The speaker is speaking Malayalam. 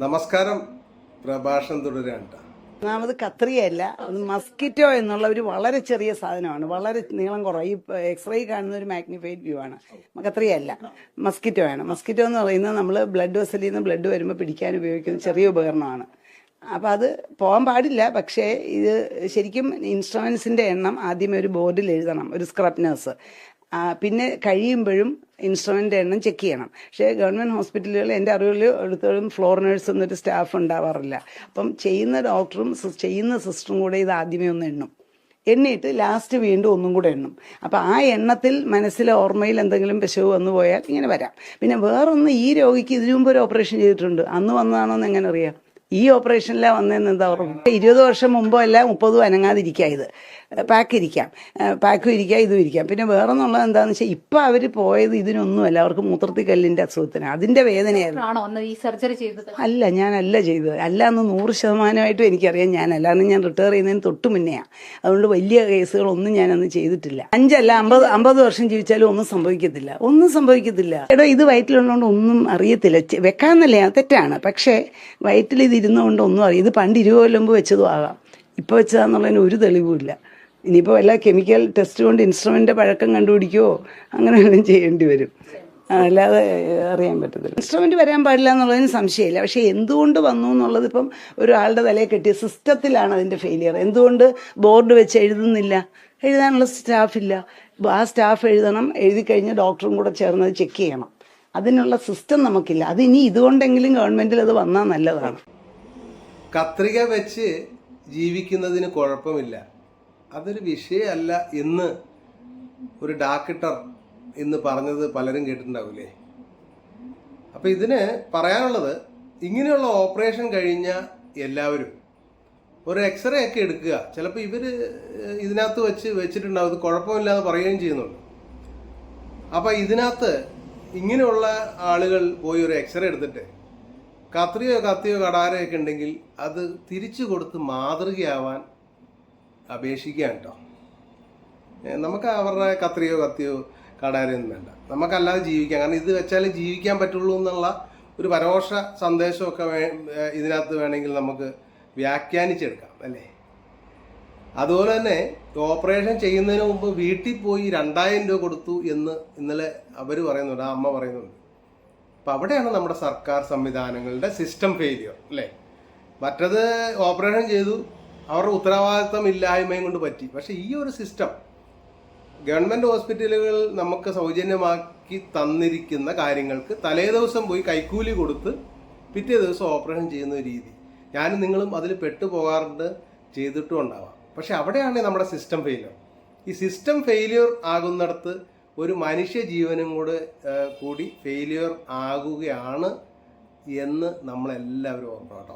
നമസ്കാരം. പ്രഭാഷണം തുടരാൻ. ഒന്നാമത് കത്രിയല്ല, അത് മസ്കിറ്റോ എന്നുള്ള ഒരു വളരെ ചെറിയ സാധനമാണ്. വളരെ നീളം കുറവ്. ഈ എക്സ്റേ കാണുന്ന ഒരു മാഗ്നിഫൈഡ് വ്യൂ ആണ്. കത്രിയല്ല, മസ്കിറ്റോ ആണ്. മസ്കിറ്റോ എന്ന് പറയുന്നത് നമ്മൾ ബ്ലഡ് വെസലിൽ നിന്ന് ബ്ലഡ് വരുമ്പോൾ പിടിക്കാൻ ഉപയോഗിക്കുന്ന ചെറിയ ഉപകരണമാണ്. അപ്പം അത് പോകാൻ പാടില്ല. പക്ഷേ ഇത് ശരിക്കും ഇൻസ്ട്രുമെന്റ്സിന്റെ എണ്ണം ആദ്യമേ ഒരു ബോർഡിൽ എഴുതണം, ഒരു സ്ക്രബ് നഴ്സ്. പിന്നെ കഴിയുമ്പോഴും ഇൻസ്ട്രുമെന്റ് എണ്ണം ചെക്ക് ചെയ്യണം. പക്ഷേ ഗവൺമെന്റ് ഹോസ്പിറ്റലുകൾ എൻ്റെ അറിവിൽ എടുത്തോളും ഫ്ലോർ നഴ്സ് എന്നൊരു സ്റ്റാഫ് ഉണ്ടാവാറില്ല. അപ്പം ചെയ്യുന്ന ഡോക്ടറും ചെയ്യുന്ന സിസ്റ്ററും കൂടെ ഇത് ആദ്യമേ ഒന്ന് എണ്ണും. എണ്ണിയിട്ട് ലാസ്റ്റ് വീണ്ടും ഒന്നും കൂടെ എണ്ണും. അപ്പം ആ എണ്ണത്തിൽ മനസ്സിലെ ഓർമ്മയിൽ എന്തെങ്കിലും പിശക് വന്നു പോയാൽ ഇങ്ങനെ വരാം. പിന്നെ വേറൊന്ന്, ഈ രോഗിക്ക് ഇതിനു മുമ്പ് ഒരു ഓപ്പറേഷൻ ചെയ്തിട്ടുണ്ട്. അന്ന് വന്നതാണോ എന്ന് എങ്ങനെ അറിയാം? ഈ ഓപ്പറേഷനിലാണ് വന്നതെന്ന് എന്താ ഓർമ്മ? 20 വർഷം മുമ്പോ അല്ല 30 അനങ്ങാതിരിക്കാം. ഇത് പാക്കും ഇരിക്കാം, ഇതും ഇരിക്കാം. പിന്നെ വേറൊന്നുള്ളത് എന്താണെന്ന് വെച്ചാൽ ഇപ്പം അവർ പോയത് ഇതിനൊന്നുമല്ല, അവർക്ക് മൂത്രത്തിൽ കല്ലിൻ്റെ അസുഖത്തിന് അതിൻ്റെ വേദനയായിരുന്നു. ഈ സർജറി ചെയ്തത് അല്ല, ഞാനല്ല ചെയ്തത്. അല്ല എന്ന് 100% എനിക്കറിയാം. ഞാനല്ല, അന്ന് ഞാൻ റിട്ടയർ ചെയ്യുന്നതിന് തൊട്ട് മുന്നെയാണ്. അതുകൊണ്ട് വലിയ കേസുകളൊന്നും ഞാനന്ന് ചെയ്തിട്ടില്ല. 5 അല്ല 50 വർഷം ജീവിച്ചാലും ഒന്നും സംഭവിക്കത്തില്ല. എടോ, ഇത് വയറ്റിലുള്ളതുകൊണ്ട് ഒന്നും അറിയത്തില്ല. വെക്കാന്നല്ല, തെറ്റാണ്. പക്ഷേ വയറ്റിൽ ഇത് ഇരുന്നുകൊണ്ട് ഒന്നും അറിയാം. ഇത് പണ്ട് 20 കൊല്ലം മുമ്പ് വെച്ചതും ആകാം, ഇപ്പോൾ വെച്ചതാന്നുള്ളതിന് ഒരു തെളിവുമില്ല. ഇനിയിപ്പോൾ വല്ല കെമിക്കൽ ടെസ്റ്റ് കൊണ്ട് ഇൻസ്ട്രുമെൻ്റ് പഴക്കം കണ്ടുപിടിക്കുകയോ അങ്ങനെ വല്ലതും ചെയ്യേണ്ടി വരും. അല്ലാതെ അറിയാൻ പറ്റത്തില്ല. ഇൻസ്ട്രുമെൻ്റ് വരാൻ പാടില്ല എന്നുള്ളതിന് സംശയമില്ല. പക്ഷേ എന്തുകൊണ്ട് വന്നു എന്നുള്ളത് ഇപ്പം ഒരാളുടെ തലയിൽ കെട്ടിയ സിസ്റ്റത്തിലാണ് അതിൻ്റെ ഫെയിലിയർ. എന്തുകൊണ്ട് ബോർഡ് വെച്ച് എഴുതാനുള്ള സ്റ്റാഫില്ല? ആ സ്റ്റാഫ് എഴുതി കഴിഞ്ഞ് ഡോക്ടറും കൂടെ ചേർന്ന് ചെക്ക് ചെയ്യണം. അതിനുള്ള സിസ്റ്റം നമുക്കില്ല. അത് ഇനി ഇതുകൊണ്ടെങ്കിലും ഗവൺമെൻറ്റിൽ അത് വന്നാൽ നല്ലതാണ്. കത്രിക വെച്ച് ജീവിക്കുന്നതിന് കുഴപ്പമില്ല, അതൊരു വിഷയമല്ല എന്ന് ഒരു ഡോക്ടർ ഇന്ന് പറഞ്ഞത് പലരും കേട്ടിട്ടുണ്ടാവില്ലേ? അപ്പം ഇതിന് പറയാനുള്ളത്, ഇങ്ങനെയുള്ള ഓപ്പറേഷൻ കഴിഞ്ഞ എല്ലാവരും ഒരു എക്സ്റേ ഒക്കെ എടുക്കുക. ചിലപ്പോൾ ഇവർ ഇതിനകത്ത് വെച്ചിട്ടുണ്ടാവും, ഇത് കുഴപ്പമില്ലാതെ പറയുകയും ചെയ്യുന്നുണ്ട്. അപ്പം ഇതിനകത്ത് ഇങ്ങനെയുള്ള ആളുകൾ പോയി ഒരു എക്സ്റേ എടുത്തിട്ട് കത്തിയോ കടാരയൊക്കെ ഉണ്ടെങ്കിൽ അത് തിരിച്ചു കൊടുത്ത് മാതൃകയാവാൻ അപേക്ഷിക്കുകയാണ് കേട്ടോ. നമുക്ക് അവരുടെ കത്തിയോ കടാരയൊന്നും വേണ്ട, നമുക്കല്ലാതെ ജീവിക്കാം. കാരണം ഇത് വെച്ചാലേ ജീവിക്കാൻ പറ്റുള്ളൂ എന്നുള്ള ഒരു പരോക്ഷ സന്ദേശമൊക്കെ ഇതിനകത്ത് വേണമെങ്കിൽ നമുക്ക് വ്യാഖ്യാനിച്ചെടുക്കാം, അല്ലേ? അതുപോലെ തന്നെ ഓപ്പറേഷൻ ചെയ്യുന്നതിന് മുമ്പ് വീട്ടിൽ പോയി 2000 രൂപ കൊടുത്തു എന്ന് ഇന്നലെ അവർ പറയുന്നുണ്ട്, ആ അമ്മ പറയുന്നുണ്ട്. അപ്പം അവിടെയാണ് നമ്മുടെ സർക്കാർ സംവിധാനങ്ങളുടെ സിസ്റ്റം ഫെയിലിയർ, അല്ലേ? മറ്റത് ഓപ്പറേഷൻ ചെയ്തു, അവരുടെ ഉത്തരവാദിത്തം ഇല്ലായ്മയും കൊണ്ട് പറ്റി. പക്ഷെ ഈ ഒരു സിസ്റ്റം ഗവൺമെൻറ് ഹോസ്പിറ്റലുകൾ നമുക്ക് സൗജന്യമാക്കി തന്നിരിക്കുന്ന കാര്യങ്ങൾക്ക് തലേ ദിവസം പോയി കൈക്കൂലി കൊടുത്ത് പിറ്റേ ദിവസം ഓപ്പറേഷൻ ചെയ്യുന്ന ഒരു രീതി ഞാനും നിങ്ങളും അതിൽ പെട്ടുപോകാറുണ്ട്, ചെയ്തിട്ടും ഉണ്ടാവാം. പക്ഷെ അവിടെയാണ് നമ്മുടെ സിസ്റ്റം ഫെയിലിയർ. ഈ സിസ്റ്റം ഫെയിലിയർ ആകുന്നിടത്ത് ഒരു മനുഷ്യ ജീവനും കൂടി ഫെയിലിയർ ആകുകയാണ് എന്ന് നമ്മളെല്ലാവരും ഓർക്കണം കേട്ടോ.